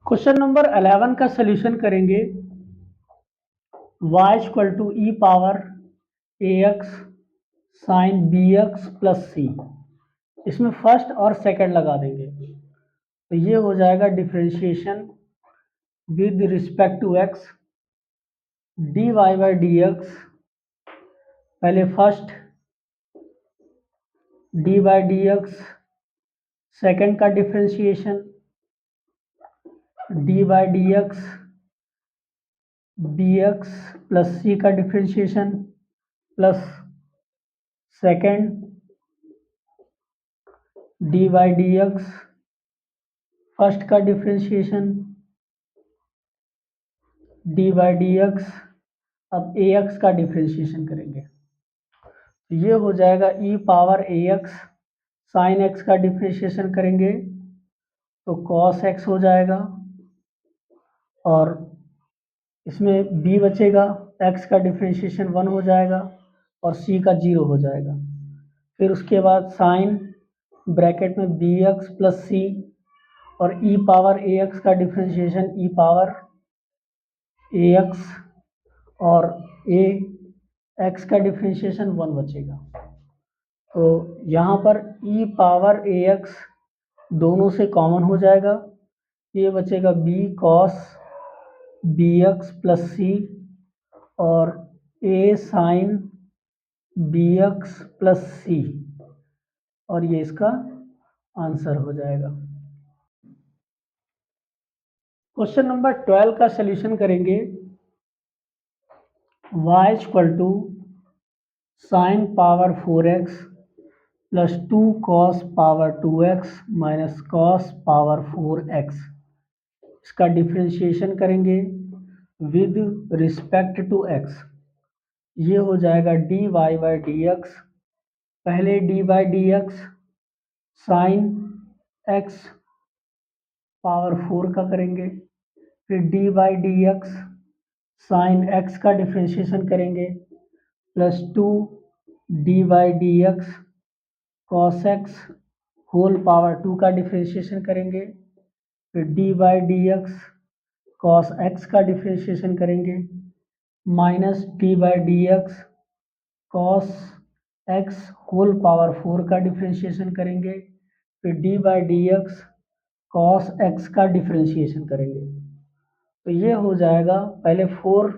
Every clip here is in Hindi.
क्वेश्चन नंबर 11 का सॉल्यूशन करेंगे। y equal to e power ax sine bx plus c. इसमें फर्स्ट और सेकंड लगा देंगे तो ये हो जाएगा differentiation with respect to x dy by d x. पहले first d by d x, second का differentiation d by d x b x plus c का differentiation plus second d by d x first का differentiation d by d x. अब ए एक्स का डिफरेंशिएशन करेंगे तो ये हो जाएगा ई पावर ए एक्स साइन एक्स का डिफरेंशिएशन करेंगे तो कॉस एक्स हो जाएगा और इसमें b बचेगा, x का डिफरेंशिएशन 1 हो जाएगा और c का 0 हो जाएगा। फिर उसके बाद साइन ब्रैकेट में बी एक्स प्लस सी और ई पावर ए एक्स का डिफरेंशिएशन ई पावर ए एक्स और ए एक्स का डिफरेंशिएशन 1 बचेगा। तो यहाँ पर ई पावर ए एक्स दोनों से कॉमन हो जाएगा, ये बचेगा b cos b x plus c और a sine b x plus c और ये इसका आंसर हो जाएगा। क्वेश्चन नंबर 12 का सॉल्यूशन करेंगे। y equal to sine power 4x plus 2 cos power 2x minus cos power 4x। इसका डिफरेंशिएशन करेंगे विद रिस्पेक्ट टू x। ये हो जाएगा d y by d x. पहले d by d x sine x power 4 का करेंगे, फिर d by d x sine x का डिफरेंशिएशन करेंगे plus 2 d by d x cos x whole power 2 का डिफरेंशिएशन करेंगे, फिर d by d x cos x का डिफरेंशिएशन करेंगे minus d by d x cos x whole power 4 का डिफरेंशिएशन करेंगे, फिर d by d x cos x का डिफरेंशिएशन करेंगे। तो ये हो जाएगा, पहले 4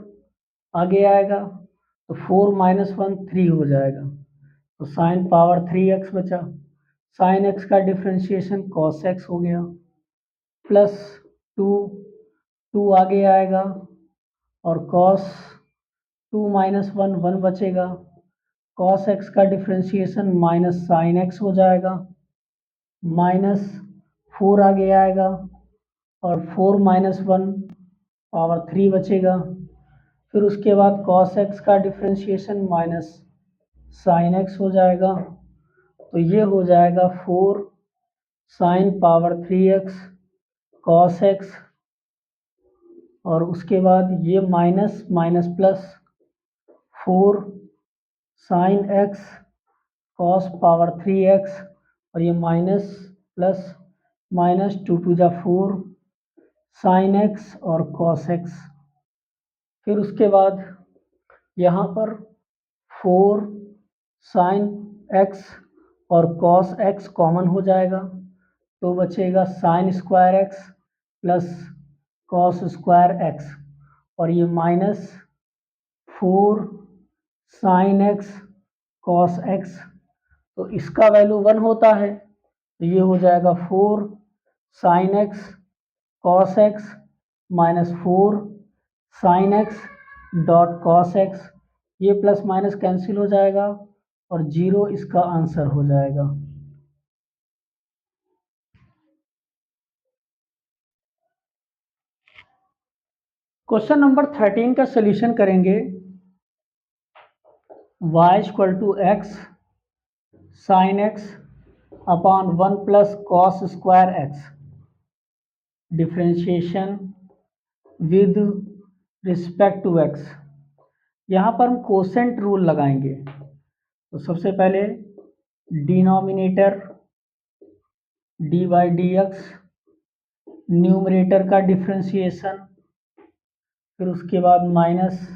आगे आएगा तो 4 माइनस 1 3 हो जाएगा तो साइन पावर 3x बचा। साइन एक्स का डिफरेंशिएशन कॉस एक्स हो गया प्लस 2 आगे आएगा और कॉस 2 माइनस 1 1 बचेगा। कॉस एक्स का डिफरेंशिएशन माइनस साइन एक्स हो जाएगा माइनस 4 आगे आएगा और 4 माइनस 1 पावर 3 बचेगा। फिर उसके बाद कॉस एक्स का डिफरेंशिएशन माइनस साइन एक्स हो जाएगा तो ये हो जाएगा 4 sine power 3x cos x और उसके बाद ये minus minus plus 4 sine x cos power 3x और ये माइनस प्लस माइनस 2 टू जा 4 साइन एक्स और कॉस एक्स। फिर उसके बाद यहाँ पर 4 साइन एक्स और कॉस एक्स कॉमन हो जाएगा तो बचेगा sign square x plus cos square x और ये minus 4 sine x cos x. तो इसका वैल्यू 1 होता है तो ये हो जाएगा 4 sine x cos x minus 4 sign x dot cos x. ये प्लस माइनस कैंसिल हो जाएगा और 0 इसका आंसर हो जाएगा। क्वेश्चन नंबर 13 का सॉल्यूशन करेंगे। y equal to x sine x upon 1 plus cos square x differentiation with respect to x। यहाँ पर हम कोसेंट रूल लगाएंगे तो सबसे पहले denominator D by d x numerator का डिफरेंशिएशन, फिर उसके बाद minus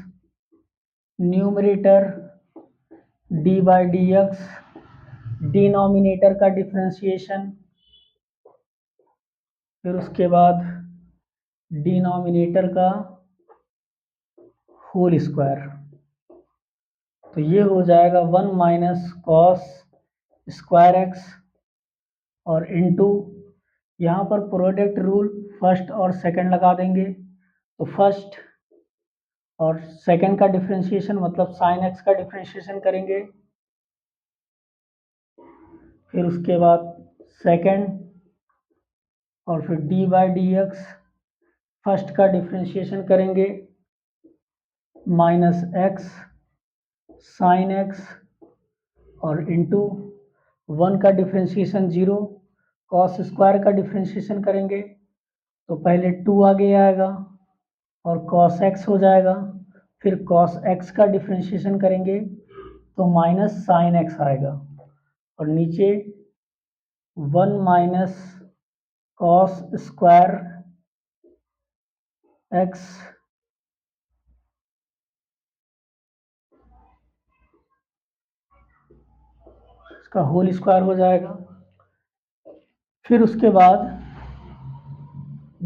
numerator D by d x, denominator का डिफरेंशिएशन, फिर उसके बाद डिनोमिनेटर का होल स्क्वायर। तो ये हो जाएगा 1 माइनस कॉस स्क्वायर एक्स और इनटू यहाँ पर प्रोडक्ट रूल फर्स्ट और सेकंड लगा देंगे। तो फर्स्ट और सेकंड का डिफरेंशिएशन मतलब साइन एक्स का डिफरेंशिएशन करेंगे, फिर उसके बाद सेकंड और फिर d by d x, first का डिफरेंशिएशन करेंगे माइनस एक्स साइन एक्स और इनटू 1 का डिफरेंशिएशन 0, कॉस स्क्वायर का डिफरेंशिएशन करेंगे तो पहले 2 आगे आएगा और कॉस एक्स हो जाएगा, फिर कॉस एक्स का डिफरेंशिएशन करेंगे तो माइनस साइन एक्स आएगा और नीचे 1 माइनस कॉस स्क्वायर एक्स इसका होल स्क्वायर हो जाएगा। फिर उसके बाद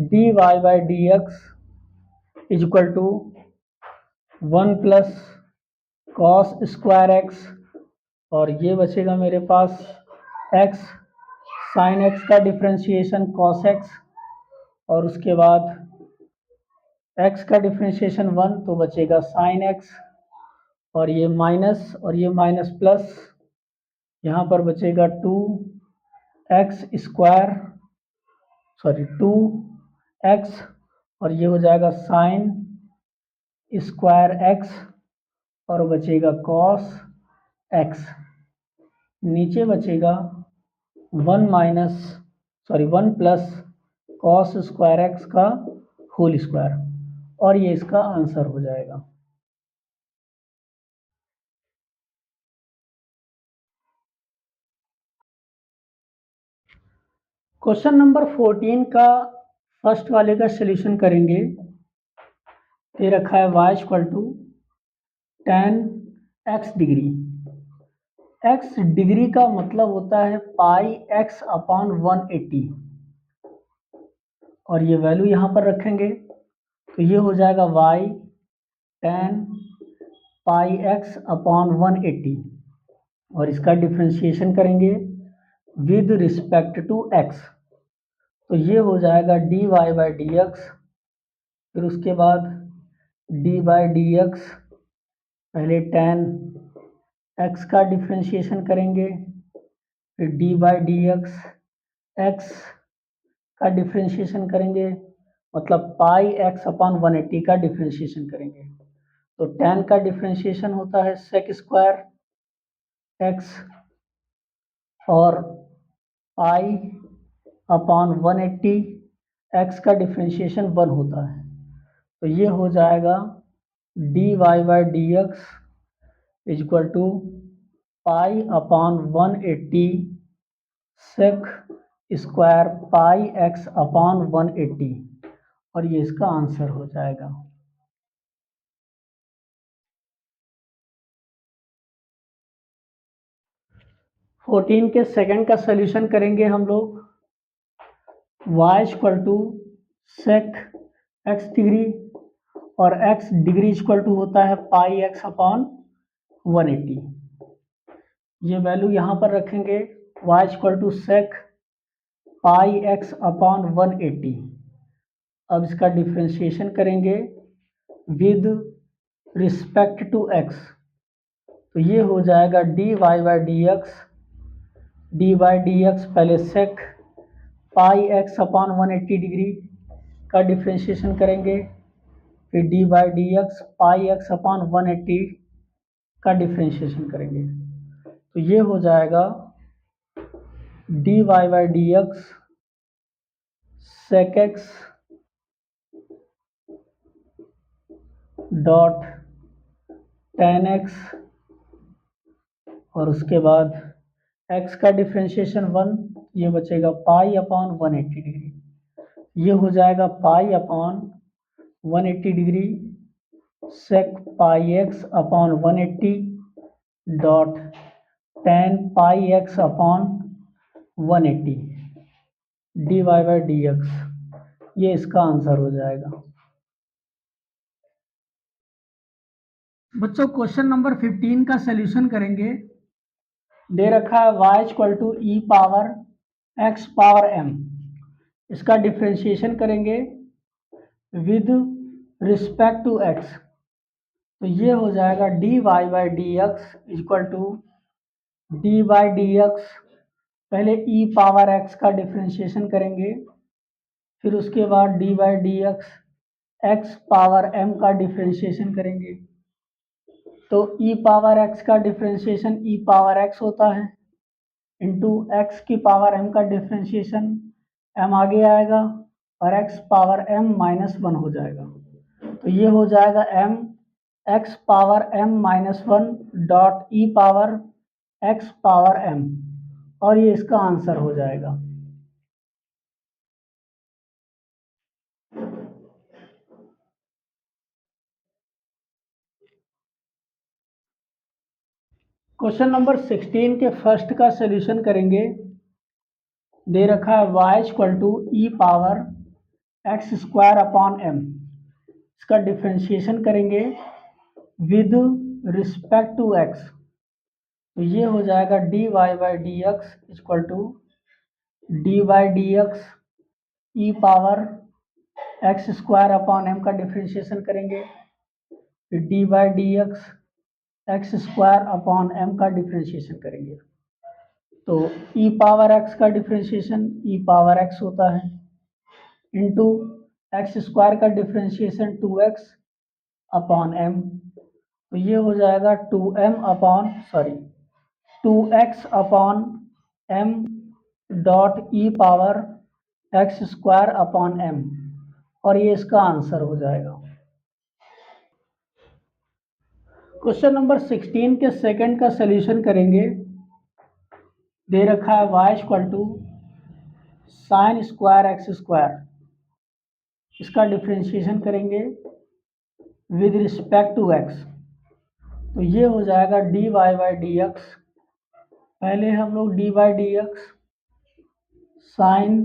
d y by d x is equal to 1 plus cos square x और ये बचेगा मेरे पास एक्स साइन एक्स का डिफरेंशिएशन कॉस एक्स और उसके बाद एक्स का डिफरेंशिएशन 1 तो बचेगा साइन एक्स और ये माइनस प्लस, यहाँ पर बचेगा 2 एक्स स्क्वायर सॉरी 2 एक्स और ये हो जाएगा साइन स्क्वायर एक्स और बचेगा कॉस एक्स। नीचे बचेगा 1 प्लस कॉस स्क्वायर एक्स का होल स्क्वायर और ये इसका आंसर हो जाएगा। क्वेश्चन नंबर 14 का फर्स्ट वाले का सॉल्यूशन करेंगे। ये रखा है y equal to tan x degree. x degree का मतलब होता है पाई x अपॉन 180 और ये वैल्यू यहाँ पर रखेंगे तो ये हो जाएगा y tan पाई x अपॉन 180 और इसका डिफरेंशिएशन करेंगे विद रिस्पेक्ट टू x तो ये हो जाएगा dy बाई डी एक्स, फिर उसके बाद डी बाई डी एक्स, पहले tan x का डिफरेंशिएशन करेंगे फिर d by d x x का डिफरेंशिएशन करेंगे मतलब पाई x अपॉन 180 का डिफरेंशिएशन करेंगे तो tan का डिफरेंशिएशन होता है सेक स्क्वायर x और पाई अपॉन 180 x का डिफरेंशिएशन 1 होता है तो ये हो जाएगा dy by d x is equal to pi upon 180 sec square pi x upon 180 और ये इसका आंसर हो जाएगा। फोर्टीन के सेकंड का सॉल्यूशन करेंगे हम लोग। y equal to sec x degree और x डिग्री इक्वल टू होता है पाई x अपॉन 180। ये वैल्यू यहाँ पर रखेंगे y equal to sec pi x upon 180। अब इसका डिफरेंशिएशन करेंगे विद रिस्पेक्ट टू x तो ये हो जाएगा d y by d x पहले sec pi x upon 180 degree का डिफरेंशिएशन करेंगे फिर d by d x pi x upon 180 का डिफरेंशिएशन करेंगे तो ये हो जाएगा d y by d x sec x dot tan x और उसके बाद x का डिफरेंशिएशन 1 ये बचेगा पाई अपॉन 180 डिग्री। ये हो जाएगा pi upon 180 degree sec pi x upon 180 dot tan pi x upon 180 d y by d x. ये इसका आंसर हो जाएगा। बच्चों क्वेश्चन नंबर 15 का सलूशन करेंगे। दे रखा है y equal to e power x power m। इसका डिफ्रेंशिएशन करेंगे विद रिस्पेक्ट टू x। तो ये हो जाएगा d y by d x equal to d by d x. पहले ई पावर x का डिफ्रेंशिएशन करेंगे, फिर उसके बाद d by d x x power m का डिफ्रेंशिएशन करेंगे। तो ई पावर x का डिफ्रेंशिएशन ई पावर x होता है इंटू एक्स की पावर m का डिफ्रेंशिएशन m आगे आएगा और x power m minus one हो जाएगा। तो ये हो जाएगा m x power m minus one dot E power x power m, और ये इसका आंसर हो जाएगा। क्वेश्चन नंबर 16 के फर्स्ट का सॉल्यूशन करेंगे। दे रखा है y equal to e power x square upon m। इसका डिफ्रेंशिएशन करेंगे विद रिस्पेक्ट टू x। तो ये हो जाएगा d y by d x equal to d by d x e power x square upon m का डिफ्रेंशिएशन करेंगे, फिर d by d x x square upon m का डिफ्रेंशिएशन करेंगे। तो ई पावर x का डिफ्रेंशिएशन ई पावर x होता है इंटू एक्स स्क्वायर का डिफ्रेंशिएशन 2x अपॉन m। तो ये हो जाएगा 2x upon m dot E power x square upon m, और ये इसका आंसर हो जाएगा। क्वेश्चन नंबर 16 के सेकंड का सलूशन करेंगे। दे रखा है y equal to sine square x square. इसका डिफ्रेंशिएशन करेंगे विद रिस्पेक्ट टू x। तो ये हो जाएगा d y by d x. पहले हम लोग d by d x sine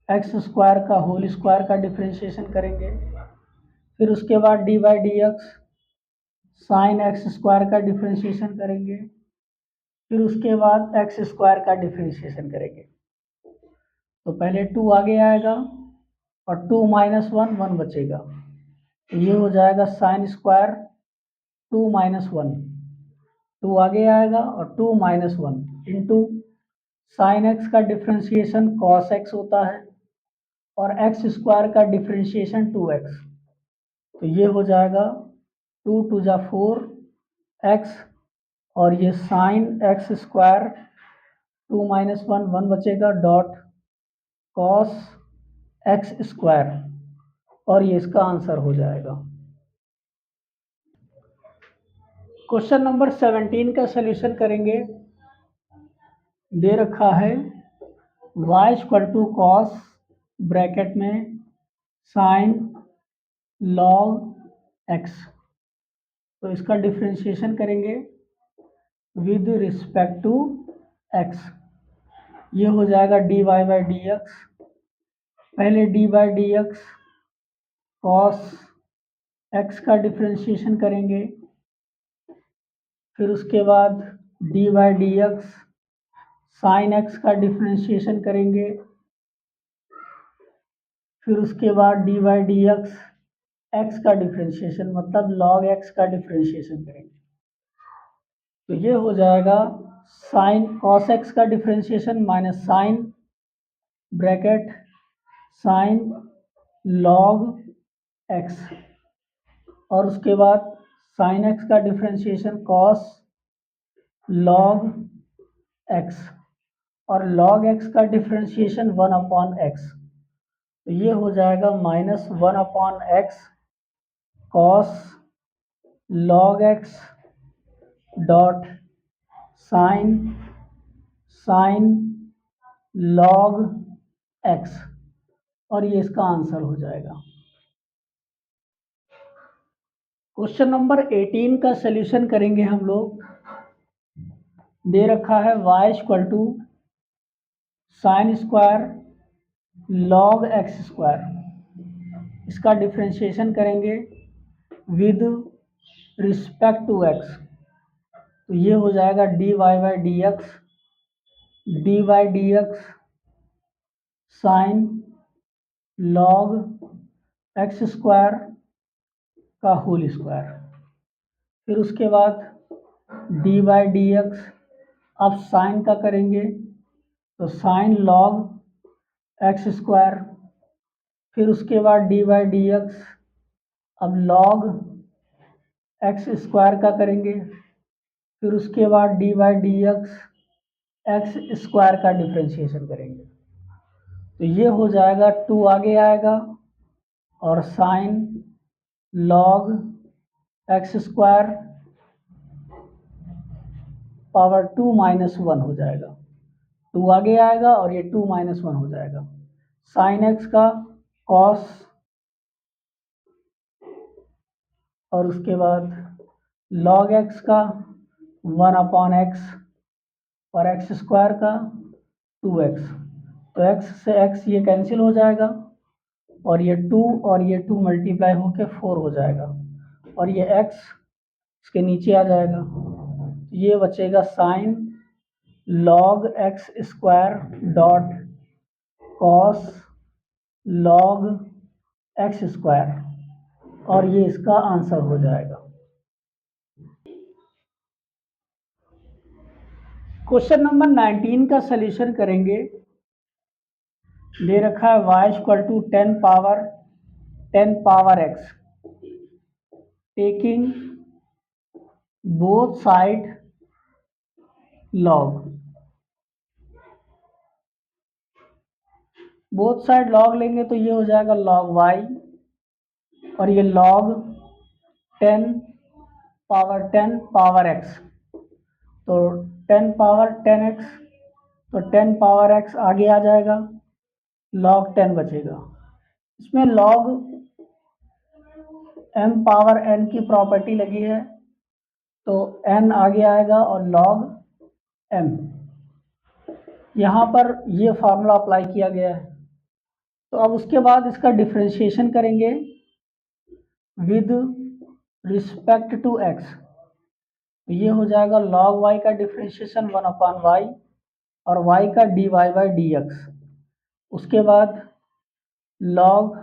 x square का होल स्क्वायर का डिफ्रेंशिएशन करेंगे, फिर उसके बाद d by d x sine x square का डिफ्रेंशिएशन करेंगे, फिर उसके बाद एक्स स्क्वायर का डिफ्रेंशिएशन करेंगे। तो पहले 2 आगे आएगा और 2 माइनस वन, 1 बचेगा। तो ये हो जाएगा साइन स्क्वायर 2 माइनस वन, 2 आगे आएगा और 2 minus one into sine x का डिफ्रेंशिएशन कॉस एक्स होता है और एक्स स्क्वायर का डिफ्रेंशिएशन 2x। तो ये हो जाएगा 2 टू जा 4x, और ये sign x square 2 minus one, 1 बचेगा डॉट कॉस एक्स स्क्वायर, और ये इसका आंसर हो जाएगा। क्वेश्चन नंबर 17 का सलूशन करेंगे। दे रखा है y equal to cos bracket में साइन लॉग x। तो इसका डिफ्रेंशिएशन करेंगे विद रिस्पेक्ट टू x। ये हो जाएगा d y by d x. पहले d by d x cos x का डिफ्रेंशिएशन करेंगे, फिर उसके बाद d by d x sine x का डिफ्रेंशिएशन करेंगे, फिर उसके बाद d by d x x का डिफ्रेंशिएशन मतलब लॉग एक्स का डिफ्रेंशिएशन करेंगे। तो ये हो जाएगा साइन कॉस एक्स का differentiation minus sine bracket sine log x, और उसके बाद साइन एक्स का डिफ्रेंशिएशन कॉस लॉग एक्स, और लॉग एक्स का डिफ्रेंशिएशन 1 अपॉन एक्स। तो ये हो जाएगा minus 1 upon x cos log x dot sine sine log x, और ये इसका आंसर हो जाएगा। क्वेश्चन नंबर 18 का सलूशन करेंगे हम लोग। दे रखा है y equal to sine square log x square. इसका डिफ्रेंशिएशन करेंगे विद रिस्पेक्ट टू x, तो ये हो जाएगा dy by d x, d by d x sine log x square का होल स्क्वायर। फिर उसके बाद डी बाई डी एक्स, अब साइन का करेंगे तो साइन लॉग एक्स स्क्वायर। फिर उसके बाद डी बाई डी एक्स, अब लॉग एक्स स्क्वायर का करेंगे। फिर उसके बाद d by d x x square का डिफ्रेंशिएशन करेंगे, तो ये हो जाएगा 2 आगे आएगा और sign log x square power 2 minus 1 हो जाएगा। 2 आगे आएगा और ये 2 माइनस 1 हो जाएगा। साइन एक्स का कॉस, और उसके बाद लॉग एक्स का 1 अपॉन एक्स और एक्स स्क्वायर का 2x। तो x से x ये कैंसिल हो जाएगा और ये 2 और ये 2 मल्टीप्लाई होके 4 हो जाएगा और ये x इसके नीचे आ जाएगा। ये बचेगा sign log x square dot cos log x square, और ये इसका आंसर हो जाएगा। क्वेश्चन नंबर 19 का सलूशन करेंगे। दे रखा है y equal to 10 power x, taking both side log. Both side log लेंगे तो ये हो जाएगा लॉग y, और ये लॉग 10 पावर x, तो 10 पावर 10x, तो 10 पावर x आगे आ जाएगा, लॉग 10 बचेगा। इसमें लॉग m पावर n की प्रॉपर्टी लगी है, तो n आगे आएगा और लॉग m। यहाँ पर ये फार्मूला अप्लाई किया गया है। तो अब उसके बाद इसका डिफ्रेंशिएशन करेंगे विद रिस्पेक्ट टू x, तो ये हो जाएगा log y का डिफ्रेंशिएशन 1 अपॉन y और y का dy बाई डी एक्स। उसके बाद log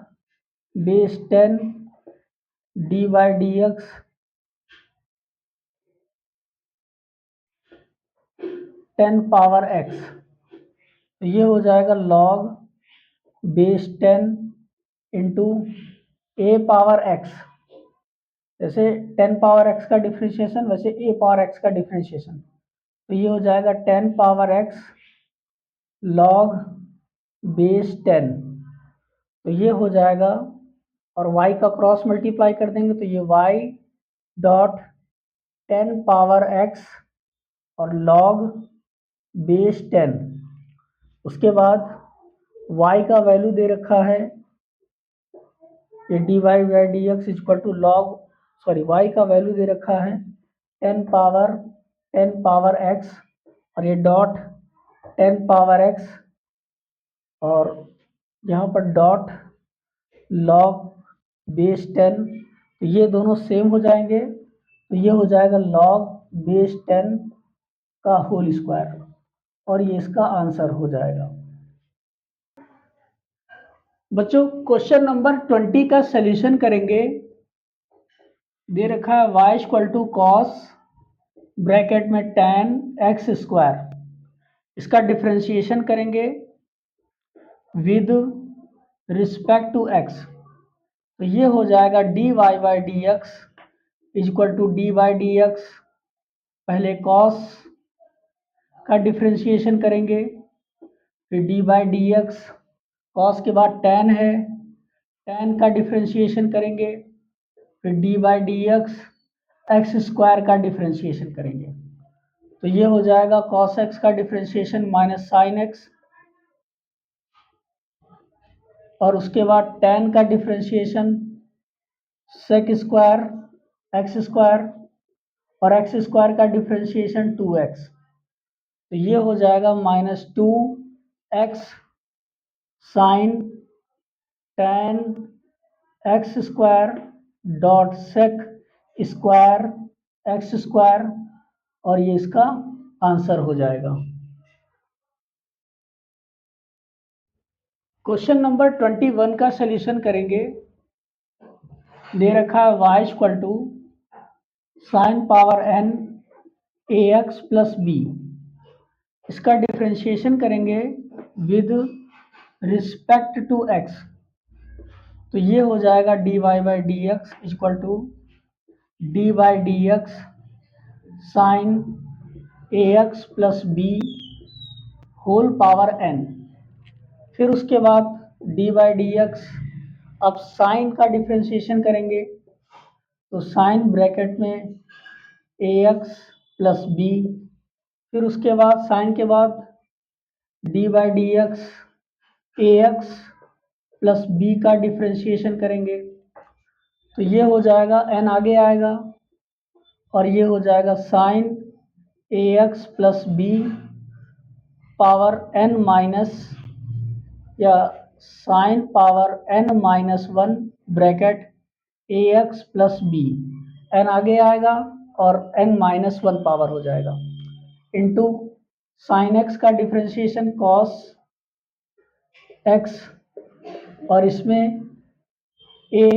base 10 D by d x 10 power x, तो ये हो जाएगा log base 10 into a power x। जैसे 10 पावर x का डिफ्रेंशिएशन वैसे a पावर x का डिफ्रेंशिएशन, तो ये हो जाएगा 10 पावर x log बेस 10, तो ये हो जाएगा, और y का क्रॉस मल्टीप्लाई कर देंगे तो ये y डॉट 10 पावर x और log बेस 10। उसके बाद y का वैल्यू दे रखा है ये d y by d x equal to log, sorry y का वैल्यू दे रखा है 10 पावर x और ये डॉट 10 पावर x, और यहाँ पर डॉट लॉग बेस 10, तो ये दोनों सेम हो जाएंगे, तो ये हो जाएगा लॉग बेस 10 का होल स्क्वायर, और ये इसका आंसर हो जाएगा। बच्चों क्वेश्चन नंबर 20 का सलूशन करेंगे। दे रखा है y equal to cos bracket में tan एक्स स्क्वायर, इसका डिफ्रेंशिएशन करेंगे विद रिस्पेक्ट टू x, तो ये हो जाएगा d y by d x equal to d by d x. पहले cos का डिफ्रेंशिएशन करेंगे, फिर d by d x, cos के बाद tan है, tan का डिफ्रेंशिएशन करेंगे, फिर d by d x x square का डिफ्रेंशिएशन करेंगे, तो ये हो जाएगा cos x का डिफ्रेंशिएशन माइनस साइन एक्स और उसके बाद tan का differentiation sec square x square और एक्स स्क्वायर का डिफ्रेंशिएशन 2x, तो ये हो जाएगा -2x sine tan x square dot sec square x square, और ये इसका आंसर हो जाएगा। क्वेश्चन नंबर 21 का सलूशन करेंगे। दे रखा है y equal to sine power n ax plus b, इसका डिफ्रेंशिएशन करेंगे विद रिस्पेक्ट टू x, तो ये हो जाएगा dy by d x equal to d by d x sine ax plus b whole power n। फिर उसके बाद डी बाई डी एक्स, अब साइन का डिफ्रेंशिएशन करेंगे, तो साइन ब्रैकेट में ax प्लस बी, फिर उसके बाद साइन के बाद d by d x ax plus B का डिफ्रेंशिएशन करेंगे, तो ये हो जाएगा n आगे आएगा और ये हो जाएगा sine ax plus b power n minus या sine power n minus 1 bracket ax plus b, n आगे आएगा और n माइनस 1 पावर हो जाएगा इंटू साइन x का डिफ्रेंशिएशन कॉस x, और इसमें a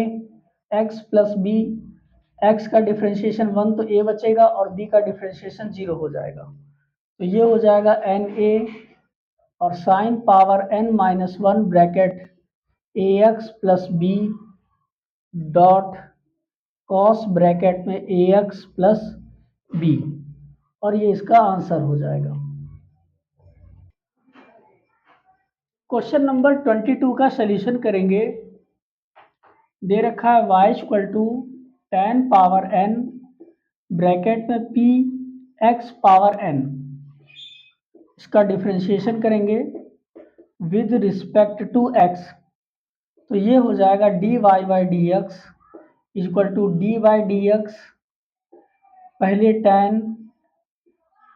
x plus b, x का डिफ्रेंशिएशन 1 तो a बचेगा और b का डिफ्रेंशिएशन 0 हो जाएगा, तो ये हो जाएगा एन ए और sine power n minus 1 bracket ax plus b dot cos bracket में ax प्लस बी, और ये इसका आंसर हो जाएगा। क्वेश्चन नंबर 22 का सलूशन करेंगे। दे रखा है y equal to ten power n bracket में p x पावर n, इसका डिफ्रेंशिएशन करेंगे विद रिस्पेक्ट टू x, तो ये हो जाएगा d y by d x equal to d by d x, पहले ten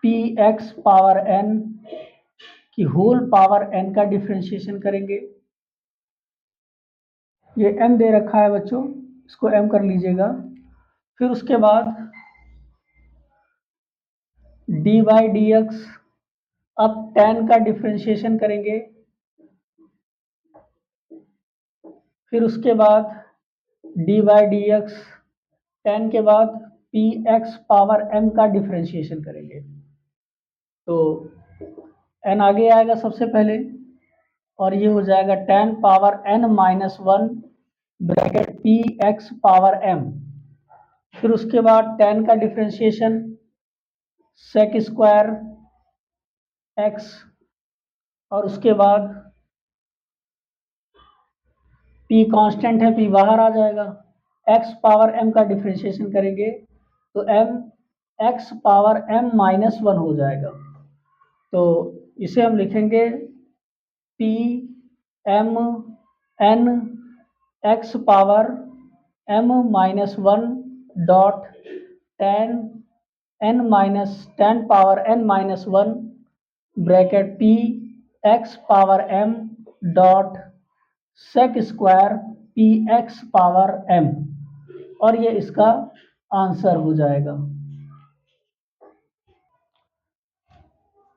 p x power n की होल पावर n का डिफ्रेंशिएशन करेंगे। ये m दे रखा है बच्चों, इसको m कर लीजिएगा। फिर उसके बाद डी बाई डी एक्स, अब tan का डिफ्रेंशिएशन करेंगे, फिर उसके बाद d by d x, ten के बाद पी एक्स पावर m का डिफ्रेंशिएशन करेंगे, तो n आगे आएगा सबसे पहले और ये हो जाएगा ten power n minus 1 bracket P x power m, फिर उसके बाद टेन का डिफ्रेंशिएशन सेक स्क्वायर x, और उसके बाद p कांस्टेंट है, p बाहर आ जाएगा, x पावर m का डिफ्रेंशिएशन करेंगे तो m x power m minus 1 हो जाएगा, तो इसे हम लिखेंगे p m n x power m minus 1 dot tan n minus tan power n minus 1 bracket p x power m dot sec square p x power m, और ये इसका आंसर हो जाएगा।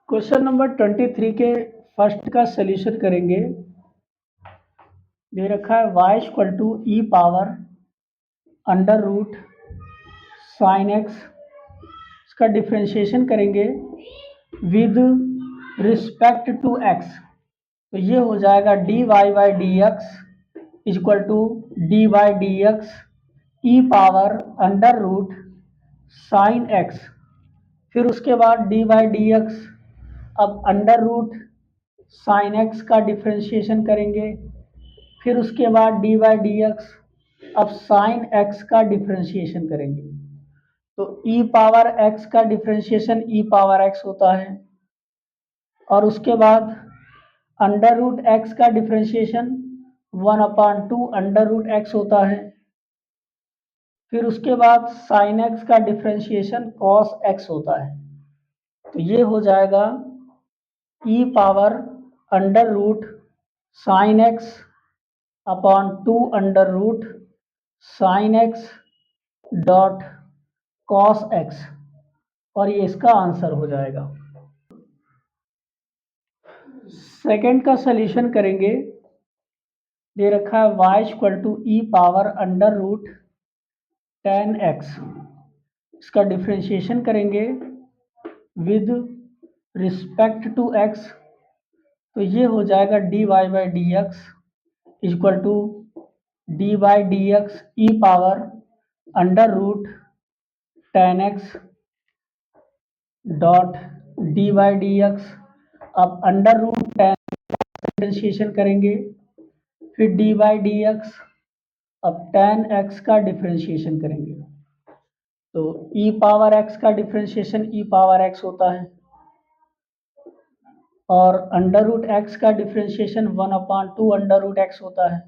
क्वेश्चन नंबर 23 के फर्स्ट का सलूशन करेंगे। दे रखा है y equal to e power under root sine x, इसका डिफ्रेंशिएशन करेंगे विद रिस्पेक्ट टू x, तो ये हो जाएगा d y by d x equal to d by d x e power under root sine x, फिर उसके बाद डी बाई डी एक्स, अब अंडर रूट साइन एक्स का डिफ्रेंशिएशन करेंगे, फिर उसके बाद डी बाई डी एक्स, अब साइन एक्स का डिफ्रेंशिएशन करेंगे, तो ई पावर एक्स का डिफ्रेंशिएशन ई पावर एक्स होता है, और उसके बाद अंडर रूट एक्स का डिफ्रेंशिएशन 1/2 अंडर रूट एक्स होता है। फिर उसके बाद साइन एक्स का डिफ्रेंशिएशन कॉस एक्स होता है। तो ये हो जाएगा e power under root sine x upon 2 under root sine x dot cos x, और ये इसका आंसर हो जाएगा। सेकंड का सॉल्यूशन करेंगे। दे रखा है y equal to e power under root 10x, इसका डिफ्रेंशिएशन करेंगे विद रिस्पेक्ट टू x, तो ये हो जाएगा dy by d x equal to d by d x e power under root 10x dot d by d x. अब अंडर रूट 10 डिफ्रेंशिएशन करेंगे, फिर डी बाई डी एक्स, अब 10x का डिफ्रेंशिएशन करेंगे, तो ई पावर x का डिफ्रेंशिएशन ई पावर x होता है, और अंडर रूट x का डिफ्रेंशिएशन 1/2 अंडर रूट x होता है,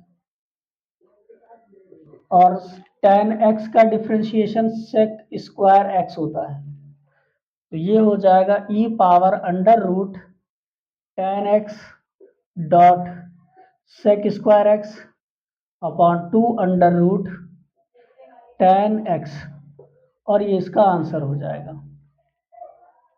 और 10x का डिफ्रेंशिएशन सेक स्क्वायर x होता है। तो ये हो जाएगा e power under root 10x dot sec square x upon 2 under root 10x, और ये इसका आंसर हो जाएगा।